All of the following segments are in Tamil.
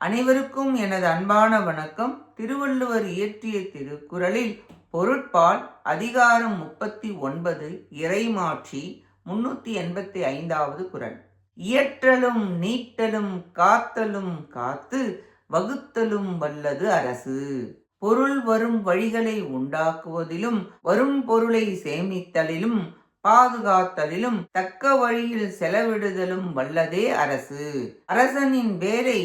அனைவருக்கும் எனது அன்பான வணக்கம். திருவள்ளுவர் இயற்றிய திருக்குறளில் பொருட்பால் அதிகாரம் 39 இறைமாட்சி 385வது குறள். இயற்றலும் நீட்டலும் காத்தலும் காத்து வகுத்தலும் வல்லது அரசு. பொருள் வரும் வழிகளை உண்டாக்குவதிலும் வரும் பொருளை சேமித்தலிலும் பாதுகாத்தலிலும் தக்க வழியில் செலவிடுதலும் வல்லதே அரசு. அரசனின் வேலை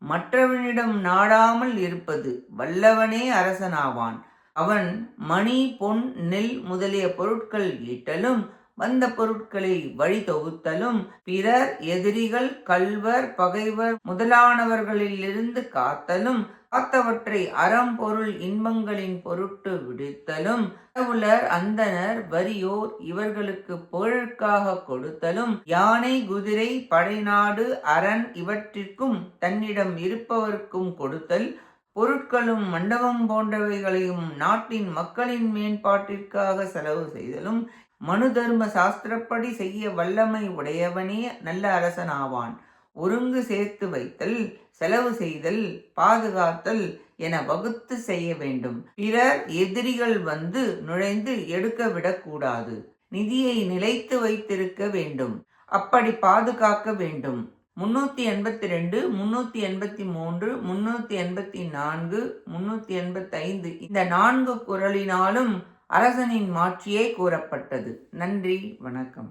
மற்றவனிடம் நாடாமல் இருப்பது. வல்லவனே அரசனாவான். அவன் மணி பொன் நெல் முதலிய பொருட்கள் ஈட்டலும் வந்த பொருட்களை வழி தொகுத்தலும் பிறர் எதிரிகள் கள்வர் பகைவர் முதலானவர்களிலிருந்து காத்தலும் காத்தவற்றை அறம் பொருள் இன்பங்களின் பொருட்டு விடுத்தலும் கடவுளர் அந்தணர் வறியோர் இவர்களுக்கு புகழுக்காக கொடுத்தலும் யானை குதிரை படைநாடு அரண் இவற்றிற்கும் தன்னிடம் இருப்பவர்க்கும் கொடுத்தல் பொருட்களும் மண்டபம் போன்றவைகளையும் நாட்டின் மக்களின் மேம்பாட்டிற்காக செலவு செய்தலும் மனு தர்ம சாஸ்திரப்படி செய்ய வல்லமை உடையவனே நல்ல அரசனாவான். ஒருங்கு சேர்த்து வைத்தல் செலவு செய்தல் பாதுகாத்தல் என வகுத்து செய்ய வேண்டும். பிறர் எதிரிகள் வந்து நுழைந்து எடுக்க விடக்கூடாது. நிதியை நிலைத்து வைத்திருக்க வேண்டும். அப்படி பாதுகாக்க வேண்டும். 382 383 384 385 இந்த 4 குறளினாலும் அரசனின் மாட்சியே கூறப்பட்டது. நன்றி, வணக்கம்.